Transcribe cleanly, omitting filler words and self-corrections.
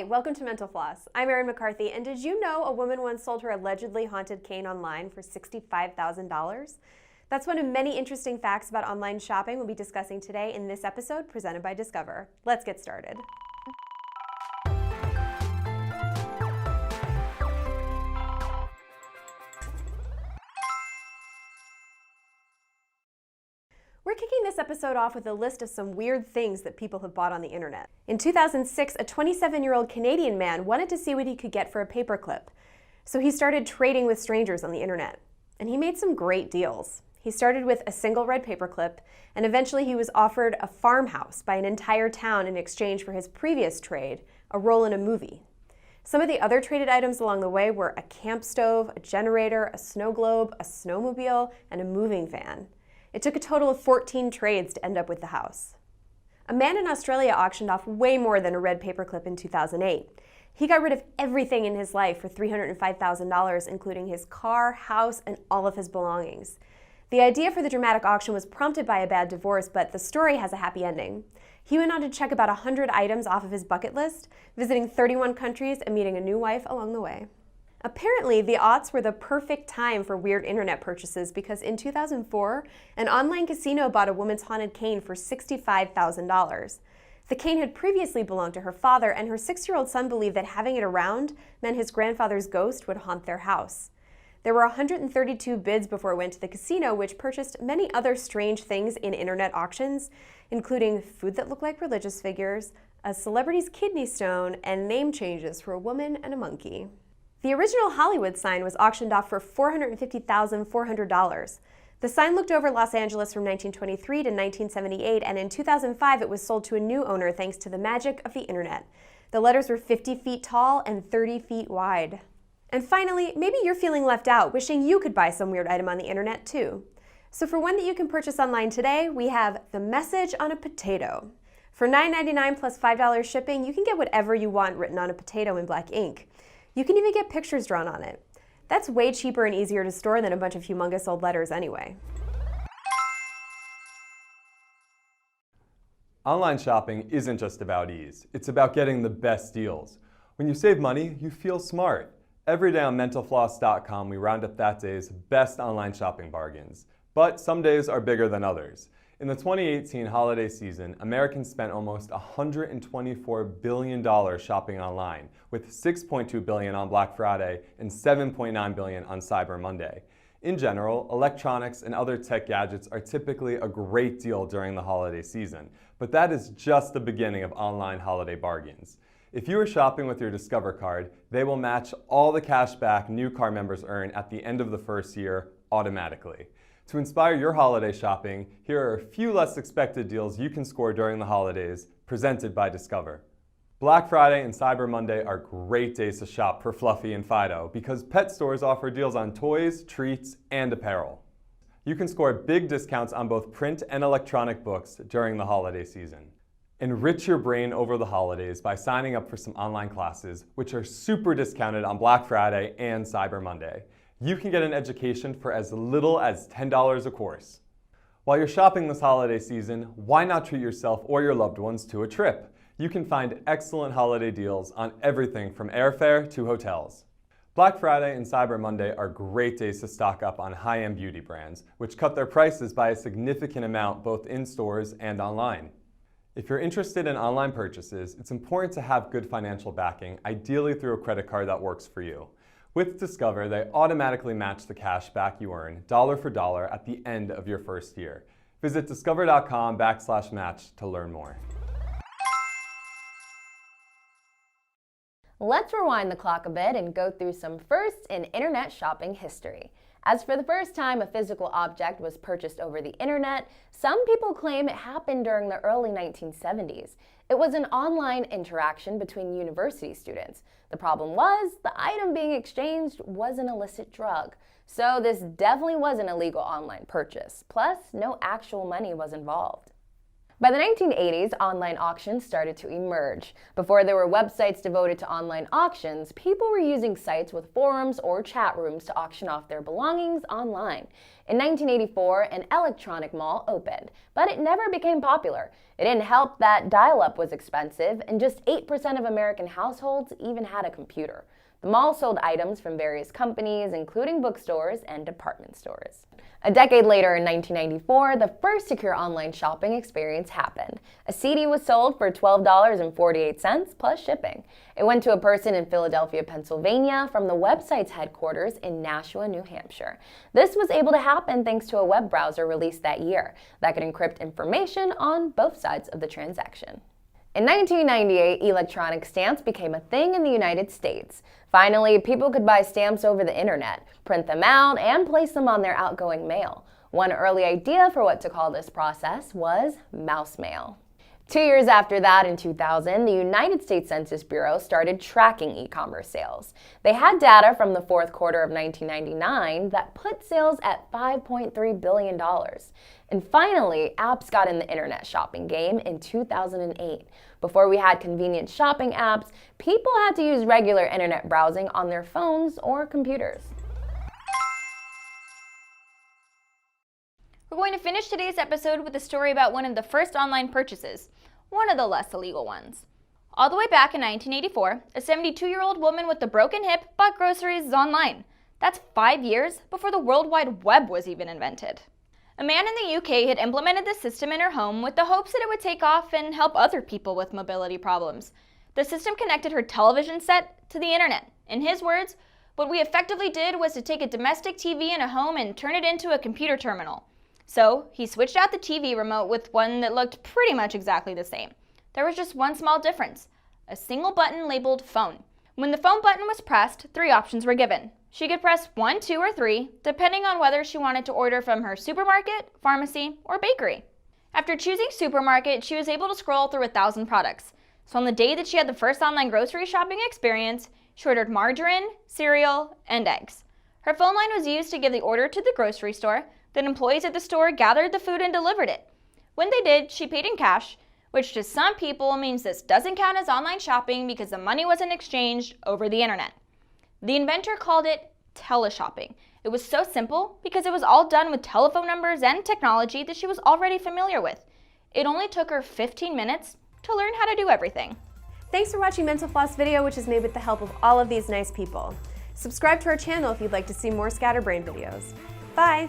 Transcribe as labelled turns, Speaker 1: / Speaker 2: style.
Speaker 1: Hi, welcome to Mental Floss. I'm Erin McCarthy, and did you know a woman once sold her allegedly haunted cane online for $65,000? That's one of many interesting facts about online shopping we'll be discussing today in this episode presented by Discover. Let's get started. We're kicking this episode off with a list of some weird things that people have bought on the internet. In 2006, a 27-year-old Canadian man wanted to see what he could get for a paperclip. So he started trading with strangers on the internet. And he made some great deals. He started with a single red paperclip, and eventually he was offered a farmhouse by an entire town in exchange for his previous trade, a role in a movie. Some of the other traded items along the way were a camp stove, a generator, a snow globe, a snowmobile, and a moving van. It took a total of 14 trades to end up with the house. A man in Australia auctioned off way more than a red paperclip in 2008. He got rid of everything in his life for $305,000, including his car, house, and all of his belongings. The idea for the dramatic auction was prompted by a bad divorce, but the story has a happy ending. He went on to check about 100 items off of his bucket list, visiting 31 countries and meeting a new wife along the way. Apparently, the aughts were the perfect time for weird internet purchases because in 2004, an online casino bought a woman's haunted cane for $65,000. The cane had previously belonged to her father, and her 6-year-old son believed that having it around meant his grandfather's ghost would haunt their house. There were 132 bids before it went to the casino, which purchased many other strange things in internet auctions, including food that looked like religious figures, a celebrity's kidney stone, and name changes for a woman and a monkey. The original Hollywood sign was auctioned off for $450,400. The sign looked over Los Angeles from 1923 to 1978, and in 2005 it was sold to a new owner thanks to the magic of the internet. The letters were 50 feet tall and 30 feet wide. And finally, maybe you're feeling left out, wishing you could buy some weird item on the internet too. So for one that you can purchase online today, we have the message on a potato. For $9.99 plus $5 shipping, you can get whatever you want written on a potato in black ink. You can even get pictures drawn on it. That's way cheaper and easier to store than a bunch of humongous old letters anyway.
Speaker 2: Online shopping isn't just about ease. It's about getting the best deals. When you save money, you feel smart. Every day on mentalfloss.com, we round up that day's best online shopping bargains. But some days are bigger than others. In the 2018 holiday season, Americans spent almost $124 billion shopping online, with $6.2 billion on Black Friday and $7.9 billion on Cyber Monday. In general, electronics and other tech gadgets are typically a great deal during the holiday season, but that is just the beginning of online holiday bargains. If you are shopping with your Discover card, they will match all the cash back new card members earn at the end of the first year automatically. To inspire your holiday shopping, here are a few less expected deals you can score during the holidays, presented by Discover. Black Friday and Cyber Monday are great days to shop for Fluffy and Fido because pet stores offer deals on toys, treats, and apparel. You can score big discounts on both print and electronic books during the holiday season. Enrich your brain over the holidays by signing up for some online classes, which are super discounted on Black Friday and Cyber Monday. You can get an education for as little as $10 a course. While you're shopping this holiday season, why not treat yourself or your loved ones to a trip? You can find excellent holiday deals on everything from airfare to hotels. Black Friday and Cyber Monday are great days to stock up on high-end beauty brands, which cut their prices by a significant amount both in stores and online. If you're interested in online purchases, it's important to have good financial backing, ideally through a credit card that works for you. With Discover, they automatically match the cash back you earn, dollar for dollar, at the end of your first year. Visit discover.com/match to learn more.
Speaker 3: Let's rewind the clock a bit and go through some firsts in internet shopping history. As for the first time a physical object was purchased over the internet, some people claim it happened during the early 1970s. It was an online interaction between university students. The problem was, the item being exchanged was an illicit drug. So this definitely was an illegal online purchase. Plus, no actual money was involved. By the 1980s, online auctions started to emerge. Before there were websites devoted to online auctions, people were using sites with forums or chat rooms to auction off their belongings online. In 1984, an electronic mall opened, but it never became popular. It didn't help that dial-up was expensive, and just 8% of American households even had a computer. The mall sold items from various companies, including bookstores and department stores. A decade later, in 1994, the first secure online shopping experience happened. A CD was sold for $12.48 plus shipping. It went to a person in Philadelphia, Pennsylvania, from the website's headquarters in Nashua, New Hampshire. This was able to happen thanks to a web browser released that year that could encrypt information on both sides of the transaction. In 1998, electronic stamps became a thing in the United States. Finally, people could buy stamps over the internet, print them out, and place them on their outgoing mail. One early idea for what to call this process was mouse mail. 2 years after that, in 2000, the United States Census Bureau started tracking e-commerce sales. They had data from the fourth quarter of 1999 that put sales at $5.3 billion. And finally, apps got in the internet shopping game in 2008. Before we had convenient shopping apps, people had to use regular internet browsing on their phones or computers.
Speaker 4: We're going to finish today's episode with a story about one of the first online purchases, one of the less illegal ones. All the way back in 1984, a 72-year-old woman with a broken hip bought groceries online. That's 5 years before the World Wide Web was even invented. A man in the UK had implemented this system in her home with the hopes that it would take off and help other people with mobility problems. The system connected her television set to the internet. In his words, what we effectively did was to take a domestic TV in a home and turn it into a computer terminal. So he switched out the TV remote with one that looked pretty much exactly the same. There was just one small difference: a single button labeled phone. When the phone button was pressed, 3 options were given. She could press 1, 2, or 3, depending on whether she wanted to order from her supermarket, pharmacy, or bakery. After choosing supermarket, she was able to scroll through 1,000 products. So on the day that she had the first online grocery shopping experience, she ordered margarine, cereal, and eggs. Her phone line was used to give the order to the grocery store. Then employees at the store gathered the food and delivered it. When they did, she paid in cash, which to some people means this doesn't count as online shopping because the money wasn't exchanged over the internet. The inventor called it teleshopping. It was so simple because it was all done with telephone numbers and technology that she was already familiar with. It only took her 15 minutes to learn how to do everything.
Speaker 1: Thanks for watching Mental Floss video, which is made with the help of all of these nice people. Subscribe to our channel if you'd like to see more Scatterbrain videos. Bye!